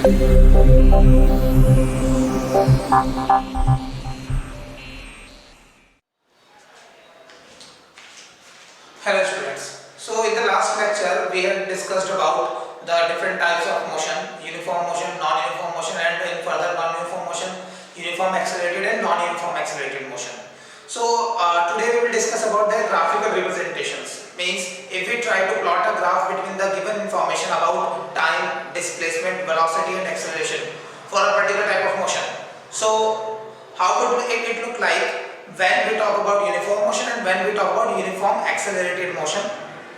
Hello students. So in the last lecture we had discussed about the different types of motion, uniform motion, non-uniform motion, and in further non-uniform motion, uniform accelerated and non-uniform accelerated motion. So today we will discuss about the graphical representations. Means if we try to plot a graph between the given information about time, displacement, velocity and acceleration for a particular type of motion. So how would it look like when we talk about uniform motion and when we talk about uniform accelerated motion,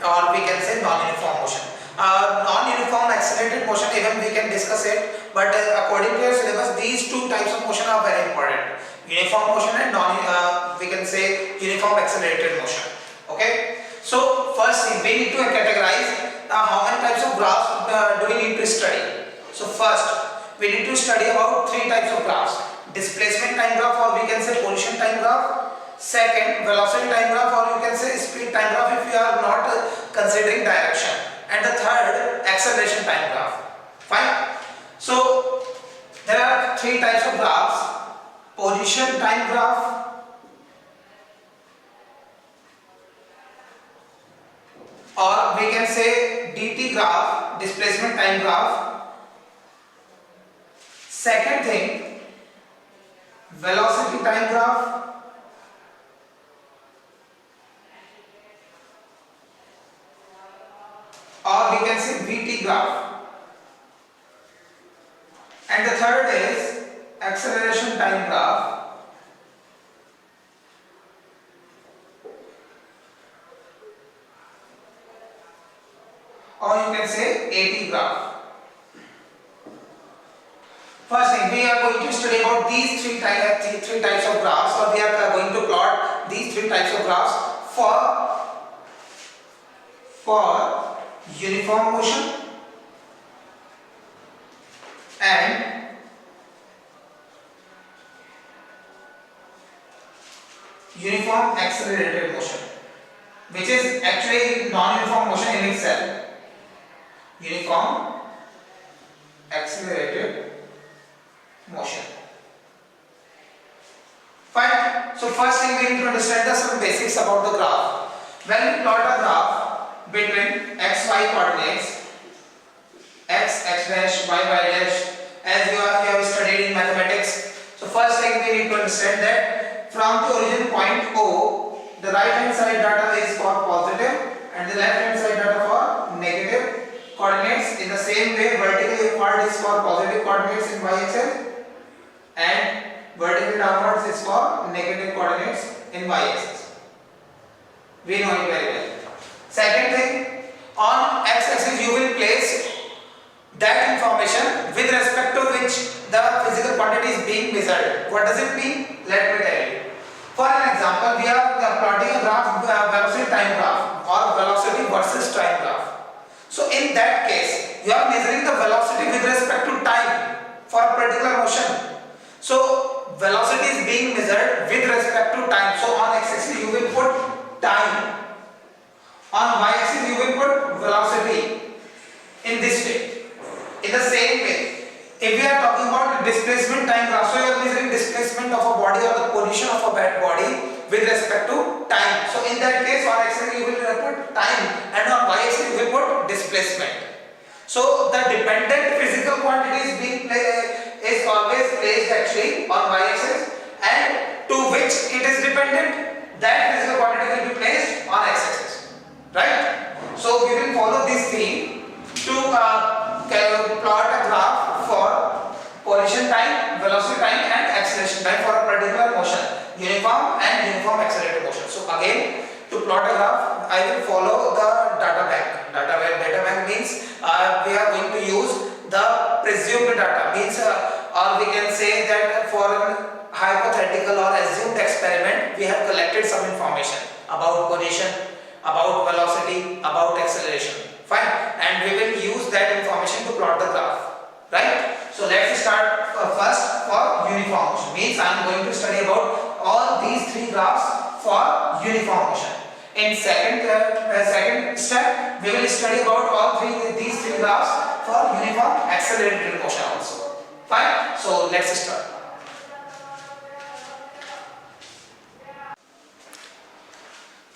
or we can say non-uniform motion. Non-uniform accelerated motion, even we can discuss it, but according to your syllabus these two types of motion are very important: uniform motion and we can say uniform accelerated motion. Okay, so first we need to categorize how many types of graphs do we need to study. So first we need to study about three types of graphs: displacement time graph, or we can say position time graph; second, velocity time graph, or you can say speed time graph if you are not considering direction; and the third, acceleration time graph. Fine. So there are three types of graphs: position time graph, or we can say DT graph, displacement time graph; second thing, velocity time graph; or we can say VT graph; and the third is acceleration time graph, or you can say AT graph. First thing, we are going to study about these three types of graphs, or we are going to plot these three types of graphs for uniform motion and uniform accelerated motion, which is actually non-uniform motion in itself. Uniform accelerated motion. Fine. So first thing we need to understand some basics about the graph. When we plot a graph between x, y coordinates, x, x dash, y, y dash, as you have studied in mathematics. So first thing we need to understand that from the origin point O, the right hand side data is for positive and the left hand side data for negative coordinates. In the same way, vertically upward is for positive coordinates in y-axis and vertically downwards is for negative coordinates in y-axis. We know it very well. Second thing, on x-axis you will place that information with respect to which the physical quantity is being measured. What does it mean? Let me tell you. For an example, we are plotting a graph, velocity time graph or velocity versus time graph. So in that case, you are measuring the velocity with respect to time for a particular motion. So velocity is being measured with respect to time. So on x-axis you will put time. On y-axis you will put velocity in this way. In the same way, if we are talking about displacement time graph, so you are measuring displacement of a body or the position of a body with respect to time. So in that case, on x-axis you will put time and on y-axis you will put displacement. So the dependent physical quantity is always placed actually on y-axis, and to which it is dependent, that physical quantity will be placed on x-axis. Right? So we will follow this theme to plot a graph for position time, velocity time and acceleration time for a particular motion, uniform and uniform accelerated motion. So again, to plot a graph, I will follow the data bank. Data bank means we are going to use the presumed data, means or we can say that for an hypothetical or assumed experiment, we have collected some information about position, about velocity, about acceleration. Fine, and we will use that information to plot the graph. Right? So let's start first for uniform motion. Means I am going to study about all these three graphs for uniform motion. In second step, we will study about these three graphs for uniform accelerated motion also. Fine. So let's start.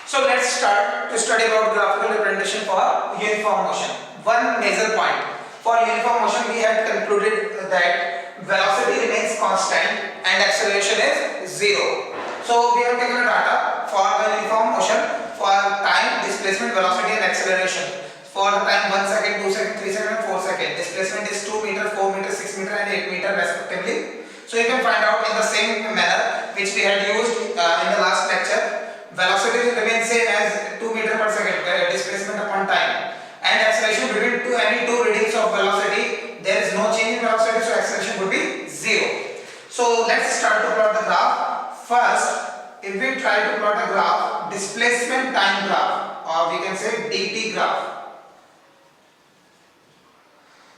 So let's start to study about graphical representation for uniform motion. One major point for uniform motion, we had concluded that velocity remains constant and acceleration is zero. So we have taken data for the uniform motion for time, displacement, velocity and acceleration. For the time 1 second, 2 second, 3 second and 4 second. Displacement is 2 meter, 4 meter, 6 meter and 8 meter respectively. So you can find out in the same manner which we had used in the last lecture. Velocity remains same as 2 meter per second, displacement upon time, and acceleration between any two readings of velocity, there is no change in velocity, so acceleration would be zero. So let's start to plot the graph. First, if we try to plot a graph, displacement time graph, or we can say dt graph.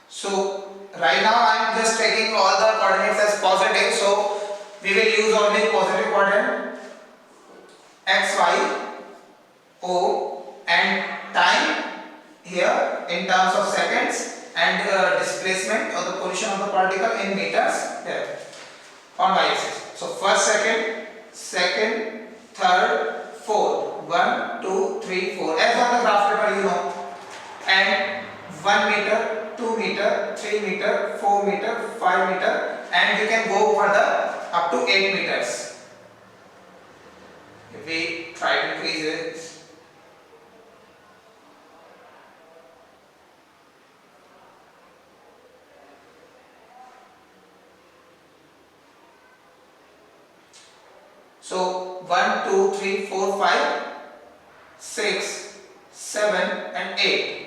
So right now I am just taking all the coordinates as positive, so we will use only positive coordinate x, y, o, and time here in terms of seconds, and displacement or the position of the particle in meters here on y axis. So first, second, third, fourth. 1, 2, 3, 4. As on the graph paper you know. And 1 meter, 2 meter, 3 meter, 4 meter, 5 meter, and you can go further up to 8 meters. If we try to increase it, so 1, 2, 3, 4, 5, 6, 7 and 8.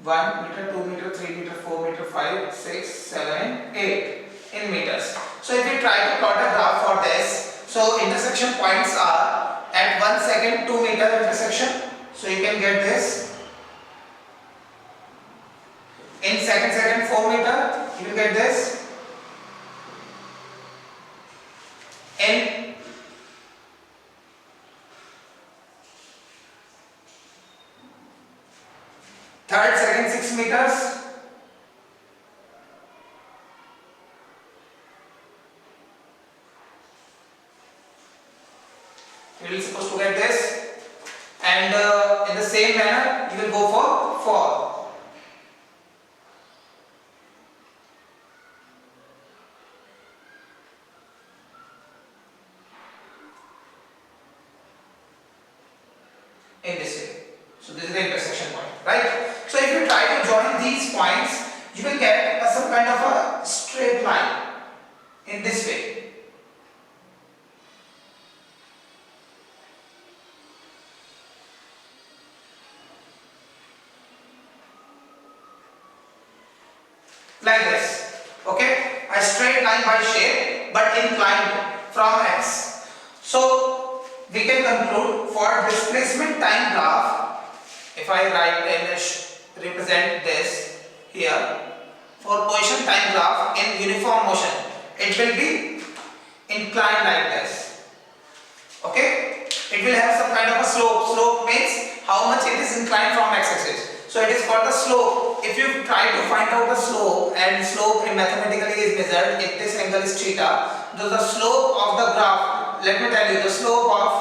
1 meter, 2 meter, 3 meter, 4 meter, 5, 6, 7 and 8 in meters. So if we try to plot a graph for this, so intersection points are at 1 second 2 meter intersection, so you can get this. In second 4 meter, you will get this. In third second 6 meters. You will supposed to get this, and in the same manner you will go for 4. In this way. So this is the intersection point, right? So if you try to join these points, you will get some kind of a straight line in this way. Like this, okay? A straight line by shape but inclined from x. So we can conclude for displacement time graph, if I write and represent this here, for position time graph in uniform motion, it will be inclined like this, okay? It will have some kind of a slope. Slope means how much it is inclined from x-axis. So it is called the slope. If you try to find out the slope, and slope mathematically is measured if this angle is theta, so the slope of the graph, let me tell you, the slope of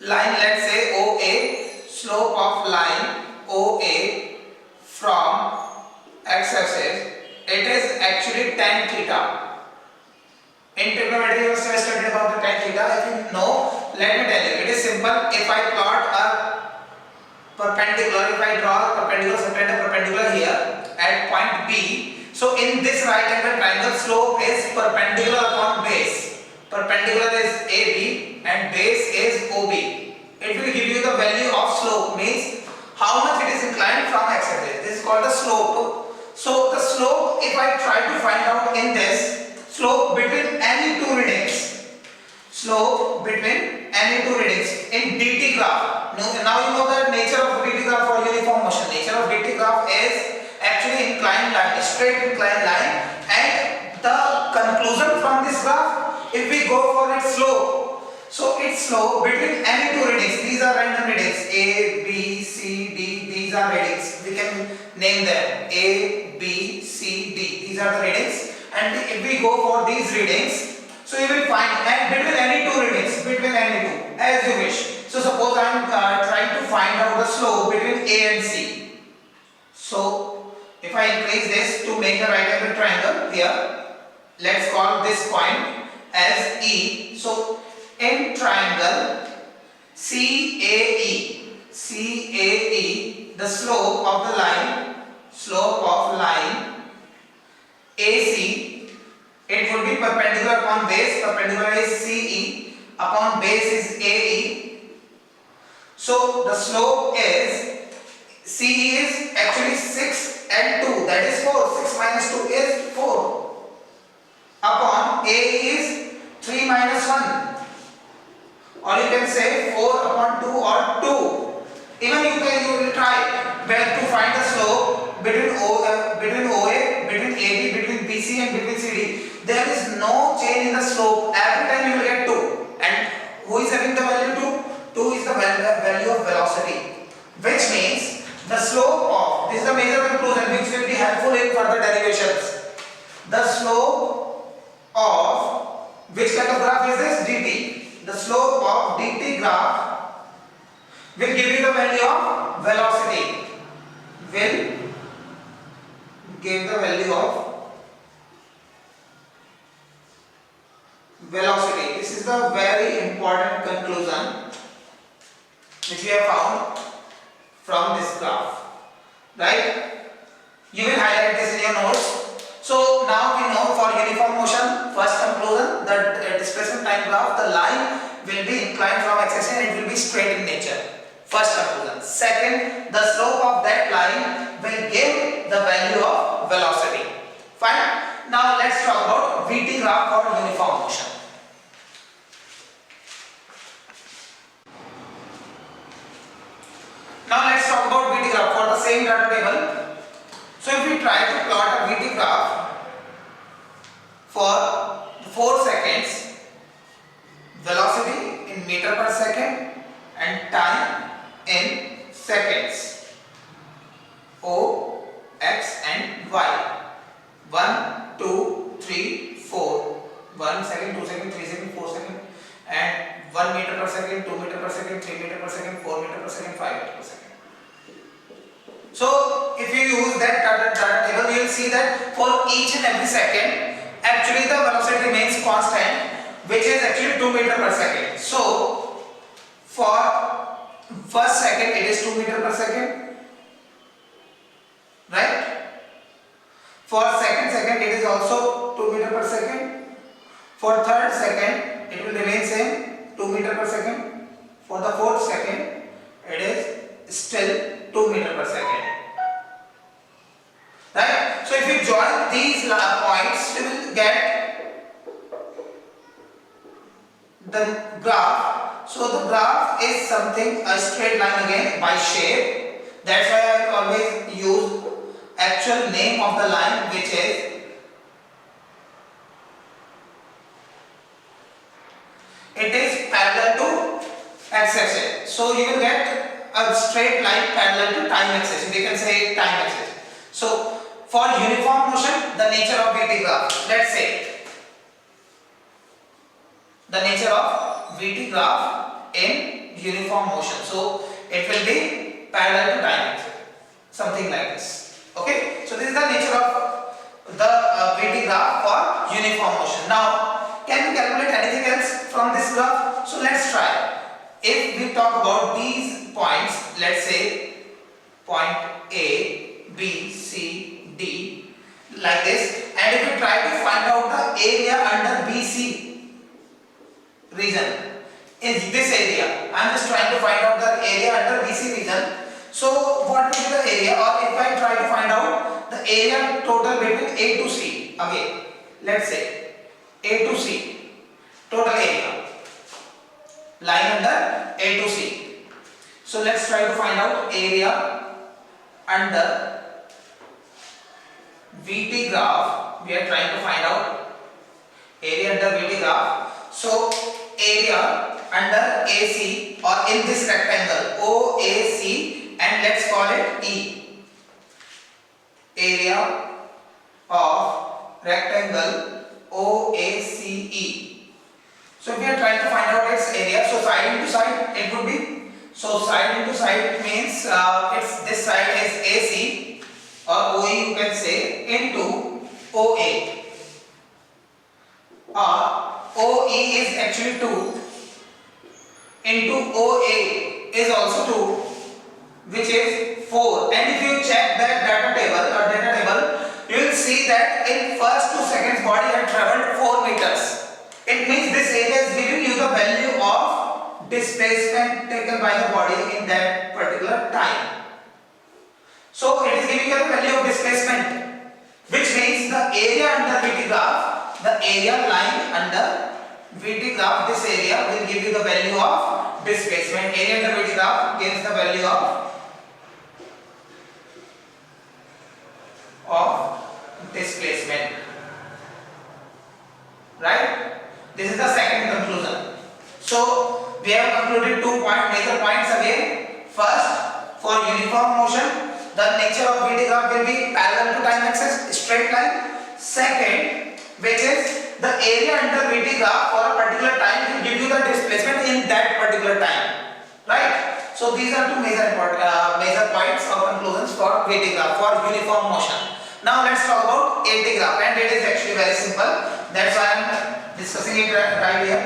line, let's say OA, slope of line OA from x-axis, it is actually tan theta. In trigonometry you must have studied about the tan theta. If you know, let me tell you, it is simple. If I plot a perpendicular, if I draw a perpendicular, subtend a perpendicular here at point B, so in this right angle triangle, slope is perpendicular upon base. Perpendicular is AB and base is OB. It will give you the value of slope, means how much it is inclined from x-axis. This is called the slope. So the slope, if I try to find out in this, slope between any two readings, slope between any two readings in dt graph. Now you know the nature of dt graph for uniform motion. Nature of dt graph is actually inclined line, straight inclined line, and the conclusion from this graph, if we go for its slope, so its slope between any two readings, these are random readings A, B, C, D, these These are readings. We can name them A, B, C, D. These are the readings. And if we go for these readings, so you will find, and between any two readings, between any two, as you wish. So suppose I am trying to find out the slope between A and C. So if I increase this to make a right angle triangle here, let's call this point as E. So in triangle CAE, the slope of the line, AC, it would be perpendicular upon base. Perpendicular is CE, upon base is AE. So the slope is, CE is actually 6 and 2, that is 4. 6 minus 2 is 4. Upon AE is 3 minus 1. Or you can say 4 upon 2 or 2. Even you will try to find the slope between OA, between AB, between BC and between CD. There is no change in the slope. Every time you will get 2. And who is having the value 2? 2 is the value of velocity. Which means the slope of, this is the major conclusion which will be helpful in further derivations. The slope of, which kind of graph is this? dt. The slope of dt graph will give you the value of velocity. Will give the value of velocity. This is the very important conclusion which we have found from this graph, right? You will highlight this in your notes. So now we know for uniform motion, first conclusion, the displacement time graph, the line will be inclined from x-axis and it will be straight in nature. First conclusion. Second, the slope of that line will give the value of velocity. Fine. Now let's talk about VT graph for uniform motion. Now let's talk about VT graph for the same data table. So if we try to plot a VT graph for 4 seconds, velocity in meter per second and time in seconds, O, X and Y. 1, 2, 3, 4. 1 second, 2 second, 3 second, 4 second, and 1 meter per second, 2 meter per second, 3 meter per second, 4 meter per second, 5 meter per second. So if you use that data table, you will see that for each and every second, actually the velocity remains constant, which is actually 2 meter per second. So for first second it is 2 meter per second, right? For second it is also 2 meter per second. For third second it will remain same, 2 meter per second. For the fourth second it is still 2 meter per second, right? So if you join these points, you will get the graph. So the graph is something, a straight line again by shape. That's why I always use actual name of the line, which is it is parallel to x-axis. So you will get a straight line parallel to time axis. We can say time axis. So for uniform motion, the nature of VT graph, let's say the nature of VT graph in uniform motion. So it will be parallel to time axis, something like this. Okay. So this is the nature of the VT graph for uniform motion. Now, can we calculate anything else from this graph? So let's try. If we talk about these points, let's say point A, B, C, D, like this, and if we try to find out the area under BC region, in this area, I am just trying to find out the area under BC region. So what will be the area, or if I try to find out the area total between A to C, again, let's say A to C, total area lying under A to C. So let's try to find out area under VT graph. We are trying to find out area under VT graph. So area under AC, or in this rectangle OAC, and let's call it side, it means it's this side is AC or OE you can say into OA, or OE is actually 2 into OA is also 2, which is 4. And if you check that data table, you will see that in first 2 seconds body had traveled 4 meters. It means this area is giving you the value of displacement taken by the body in that particular time. So it is giving you the value of displacement, which means the area under VT graph, the area lying under VT graph, this area will give you the value of displacement. Area under VT graph gives the value of displacement. Right? This is the second conclusion. So we have concluded 2 major points again. First, for uniform motion, the nature of VT graph will be parallel to time axis, straight line. Second, which is the area under VT graph for a particular time will give you the displacement in that particular time. Right? So these are 2 major points or conclusions for VT graph, for uniform motion. Now let's talk about AT graph, and it is actually very simple. That's why I am discussing it right here.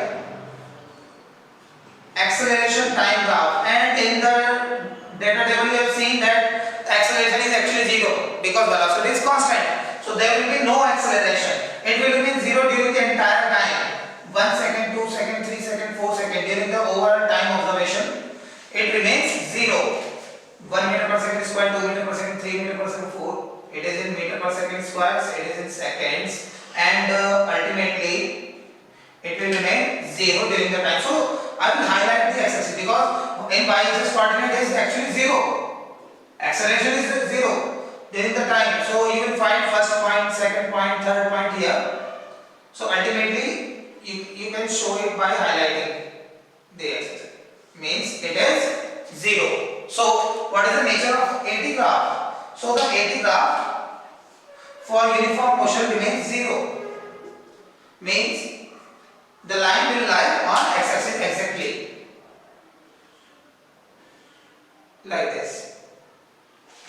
Acceleration time graph, and in the data table you have seen that acceleration is actually 0 because velocity is constant. So there will be no acceleration. It will remain 0 during the entire time. 1 second, 2 second, 3 second, 4 second. During the overall time observation, it remains 0. 1 meter per second square, 2 meter per second, 3 meter per second, 4. It is in meter per second squares, it is in seconds, and ultimately it will remain 0 during the time. So I will highlight the x-axis because in y-axis coordinate is actually 0. Acceleration is 0 during the time. So you will find first point, second point, third point here. So ultimately you can show it by highlighting the x-axis. Means it is 0. So what is the nature of AT graph? So the AT graph for uniform motion remains 0. Means the line will lie on x-axis exactly like this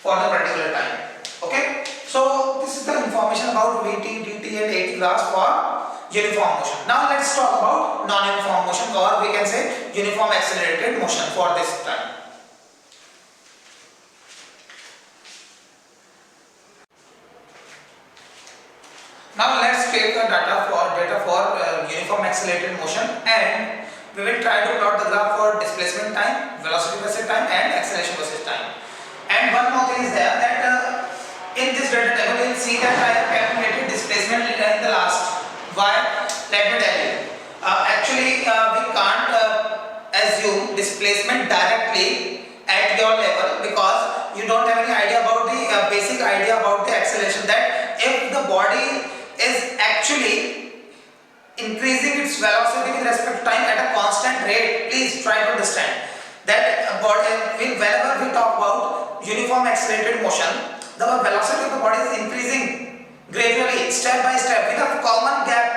for the particular time. Okay. So this is the information about VT, DT and AT graphs for uniform motion. Now let's talk about non-uniform motion, or we can say uniform accelerated motion for this time. Now let's take the data for uniform accelerated motion, and we will try to plot the graph for displacement time, velocity versus time, and acceleration versus time. And one more thing is there that in this data table you will see that I have calculated displacement in the last. Why? Let me tell you. Actually, we can't assume displacement directly at your level because you don't have any idea about the basic idea about the acceleration. That if the body is actually increasing its velocity with respect to time at a constant rate, please try to understand that whenever we talk about uniform accelerated motion, the velocity of the body is increasing gradually, step by step, with a common gap.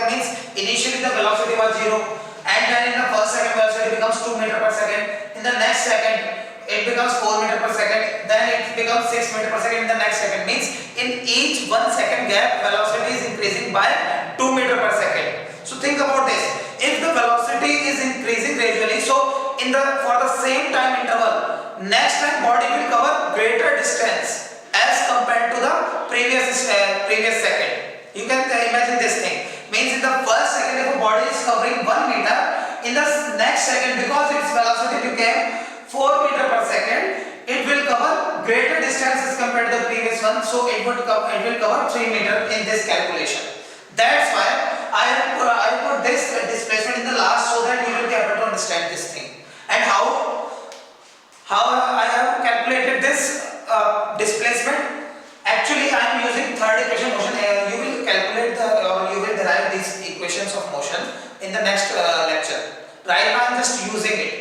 Means initially the velocity was 0, and then in the first second velocity becomes 2 meter per second. In the next second it becomes 4 meter per second, then it becomes 6 meter per second in the next second. Means in each 1 second gap velocity is increasing by 2 meter per second. So think about this. If the velocity is increasing gradually, so for the same time interval, next time body will cover greater distance as compared to the previous second. You can imagine this thing. Means in the first second if a body is covering 1 meter, in the next second because its velocity became 4 meter per second, it will cover greater distance as compared to the previous one. So it will cover 3 meter in this calculation. That's why I put this displacement in the last so that you will be able to understand this thing. And how I have calculated this displacement. Actually, I am using third equation motion. You will calculate you will derive these equations of motion in the next lecture. Right now I am just using it.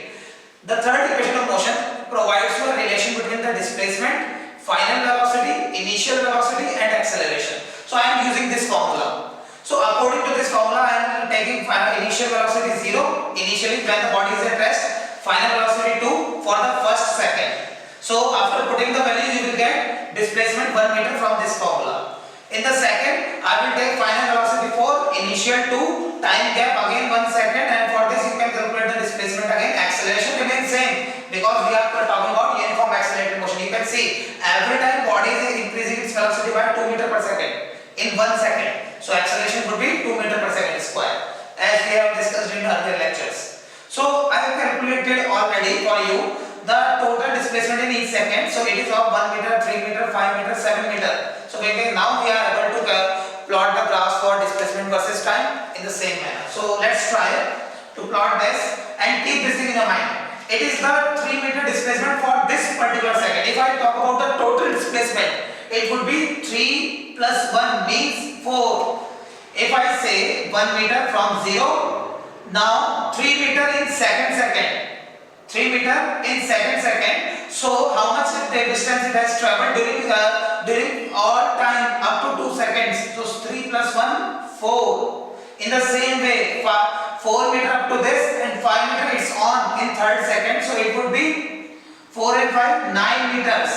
The third equation of motion provides you a relation between the displacement, final velocity, initial velocity, and acceleration. So I am using this formula. So according to this formula, I am taking initial velocity 0 initially when the body is at rest. final velocity 2 for the first second. So after putting the values, you will get displacement 1 meter from this formula. In the second, I will take final velocity 4, initial 2, time gap again 1 second, and for this you can calculate the displacement again. Acceleration remains same because we are talking about uniform accelerated motion. You can see every time body is increasing its velocity by 2 meter per second in 1 second. So acceleration would be 2 meter per second square, as we have discussed in earlier lectures. So I have calculated already for you the total displacement in each second. So it is of 1 meter, 3 meter, 5 meter, 7 meter. So now we are able to plot the graphs for displacement versus time in the same manner. So let's try to plot this and keep this thing in your mind. It is the 3 meter displacement for this particular second. If I talk about the total displacement, it would be 3 plus 1 means 4. If I say 1 meter from 0, now 3 meter in second. 3 meter in second. So how much distance it has traveled during all time up to 2 seconds. So 3 plus 1, 4. In the same way, 4 meter up to this and 5 meter it's on in third second. So it would be 4 and 5, 9 meters.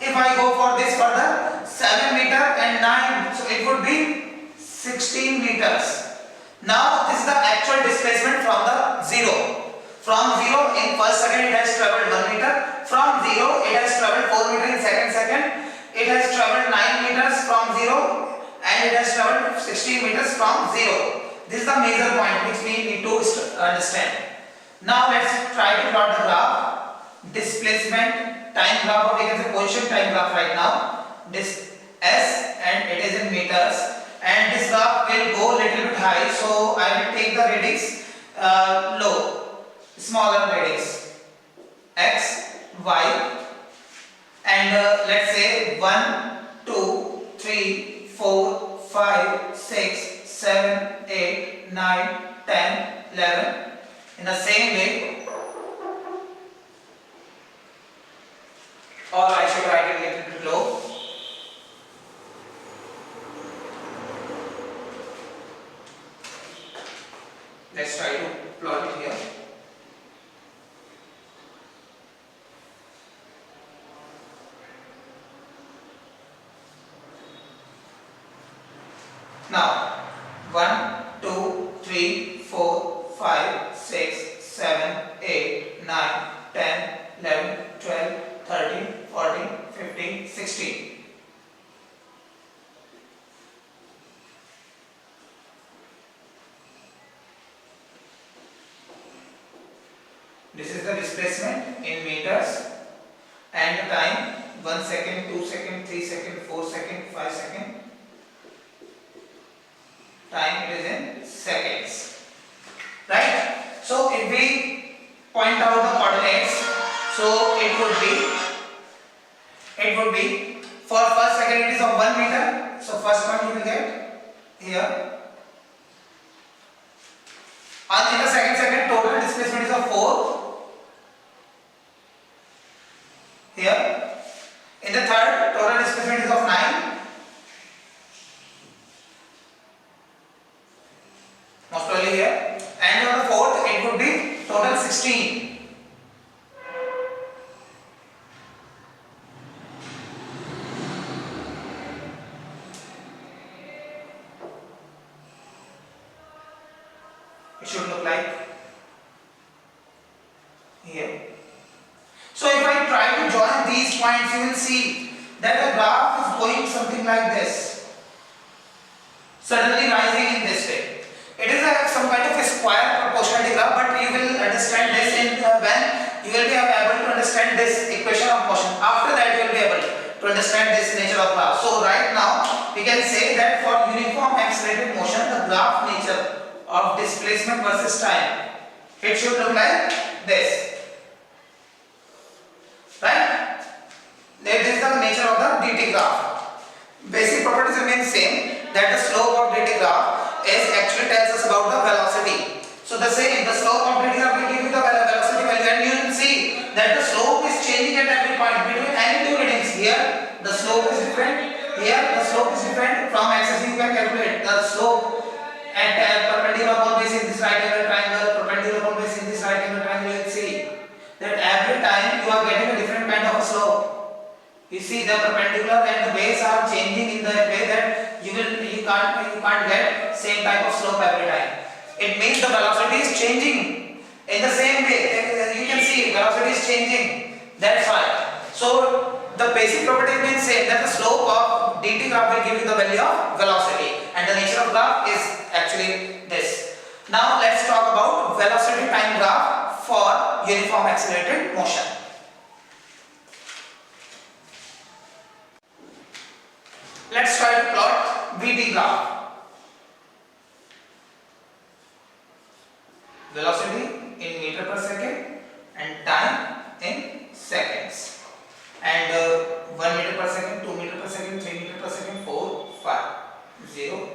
If I go for this further, 7 meter and 9, so it would be 16 meters. Now this is the actual displacement from the 0. From 0 in first second it has traveled 1 meter. From 0 it has traveled 4 meter in second. It has traveled 9 meters from 0 and it has traveled 16 meters from 0. This is the major point which we need to understand. Now let's try to plot the graph. Displacement time graph, or we can say position time graph right now. This S and it is in meters, and this graph will go little bit high, so I will take the readings low, smaller readings X, Y, and let's say 1, 2, 3, 4, 5, 6, 7, 8, 9, 10, 11. In the same way, or I should write it a little bit low. Let's try to plot it here. Now 1, 2, 3, 4, 5, 6, 7, 8, 9, 10, 11, 12, 13, 14, 15, 16. This is the displacement in meters, and the time 1 second, 2 second, 3 second, 4 second, 5 second. Time it is in seconds, right? So if we point out the coordinates, so it would be for first second it is of 1 meter. So first point you will get here. And in the second total displacement is of 4 here. In the third, total displacement is of 9. Most probably here. And on the fourth, it would be total 16. It should look like here. So if I try to join these points, you will see that the graph is going something like this, suddenly rising in this way. It is some kind of a square proportionality graph, but you will understand this when you will be able to understand this equation of motion. After that you will be able to understand this nature of graph. So right now we can say that for uniform accelerated motion, the graph nature of displacement versus time, it should look like this. Right? This is the nature of the dt graph. Basic properties remain same, that the slope of dt graph is actually tells us about the velocity. So the same, the slope of dt graph will give you the velocity value, and you will see that the slope is changing at every point between any two readings. Here the slope is different, here the slope is different. From axis you can calculate the slope at perpendicular upon base in this right angle triangle, perpendicular upon base in this right angle triangle. You will see You see the perpendicular and the base are changing in that way that you can't get same type of slope every time. It means the velocity is changing in the same way. You can see velocity is changing. That's why. So the basic property means same, that the slope of dt graph will give you the value of velocity, and the nature of graph is actually this. Now let's talk about velocity time graph for uniform accelerated motion. Let's try to plot vt graph. Velocity in meter per second and time in seconds. And 1 meter per second, 2 meter per second, 3 meter per second, 4, 5, 0,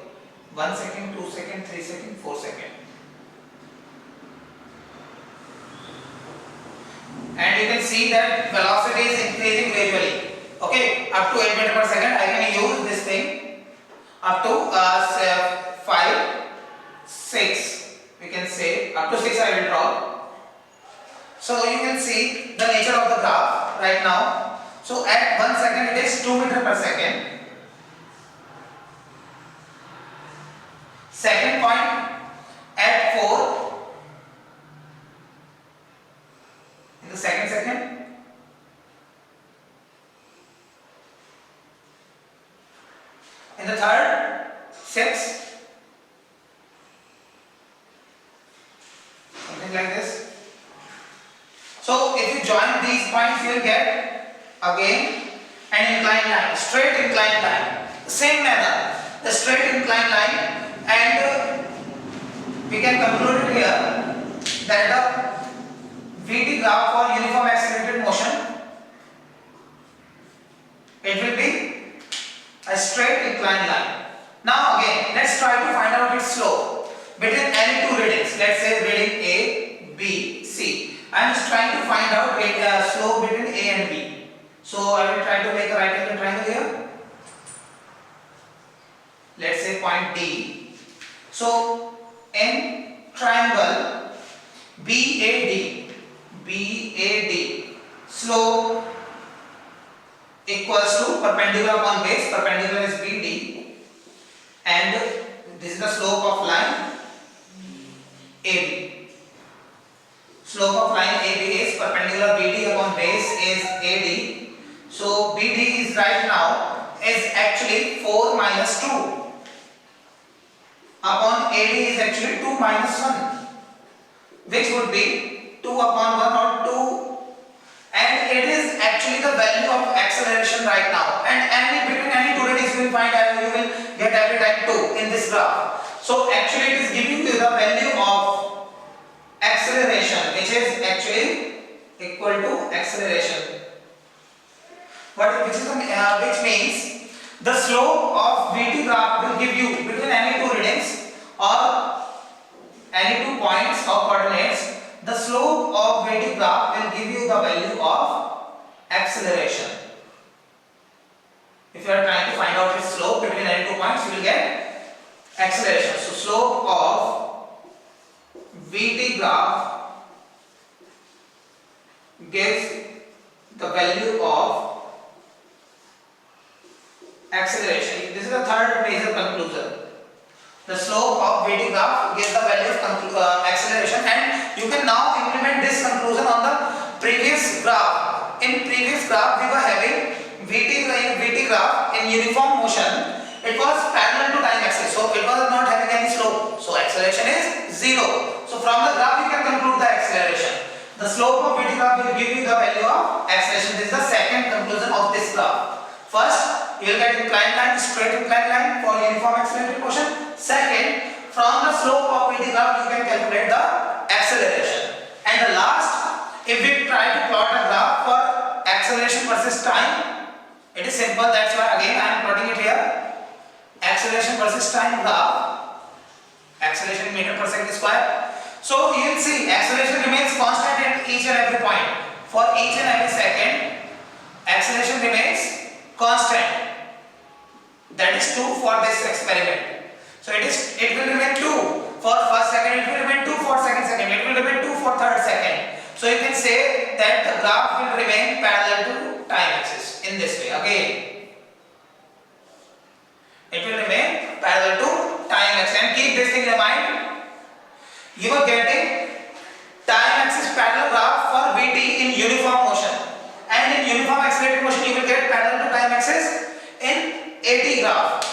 1 second, 2 second, 3 second, 4 second. And you can see that velocity is increasing gradually. Okay, up to 8 meter per second I can use this thing. Up to 5, 6. We can say up to 6 I will draw. So you can see the nature of the graph right now. So at 1 second it is 2 meter per second. Second point at 4. In the second. In the third, 6. Something like this. So if you join these points, you will get again an inclined line, straight inclined line. Same manner, the straight inclined line, and we can conclude it here that the vt graph for uniform accelerated motion, it will be a straight inclined line. Now again, let's try to find out its slope between any two readings. Let's say reading A, B, C. I am just trying to find out a slope between A and B. So I will try to make a right angle triangle here. Let's say point D. So in triangle BAD, slope equals to perpendicular upon base. Perpendicular is BD, and this is the slope of line AB. Slope of line AB is perpendicular BD upon base is AD. So BD is right now is actually 4 minus 2 upon AD is actually 2 minus 1, which would be 2 upon 1 or 2, and it is actually the value of acceleration right now. And between any two readings you will find you will get every time 2 in this graph. So actually it is giving you the value of acceleration, which is actually equal to acceleration. Which means the slope of vt graph will give you between any two readings or any 2 points of coordinates. The slope of vt graph will give you the value of acceleration. If you are trying to find out its slope between any 2 points, you will get acceleration. So slope of vt graph gives the value of acceleration. This is the third major conclusion. The slope of vt graph gives the value of acceleration, and you can now implement this conclusion on the previous graph. In previous graph we were having vt graph in uniform motion. It was parallel to time axis, so it was not having any slope. So acceleration is 0. So from the graph you can conclude the acceleration. The slope of vt graph will give you the value of acceleration. This is the second conclusion of this graph. First, you will get inclined line, straight inclined line for uniform accelerated motion. Second, from the slope of vt graph you can calculate the acceleration. And the last, if we try to plot a graph for acceleration versus time, it is simple. That's why again I am plotting it here. Acceleration versus time graph. Acceleration in meter per second square. So you will see acceleration remains constant at each and every point. For each and every second, acceleration remains constant. That is 2 for this experiment. So it will remain 2 for first second, it will remain 2 for second, it will remain 2 for third second. So you can say that the graph will remain parallel to time axis in in this way. Again, it will remain parallel to time axis, and keep this thing in mind. You are getting time axis parallel graph for Vt in uniform motion, and in uniform accelerated motion you will get parallel to time axis in AT graph.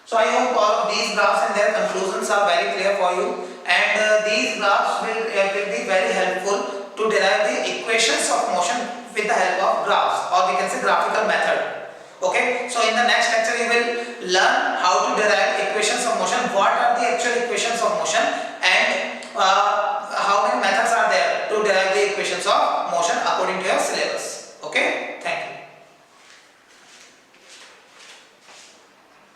So I hope all of these graphs and their conclusions are very clear for you, and these graphs will be very helpful to derive the equations of motion with the help of graphs, or we can say graphical method. Okay, so in the next lecture you will learn how to derive equations of motion, what are the actual equations of motion, and how many methods are there to derive the equations of motion according to your syllabus.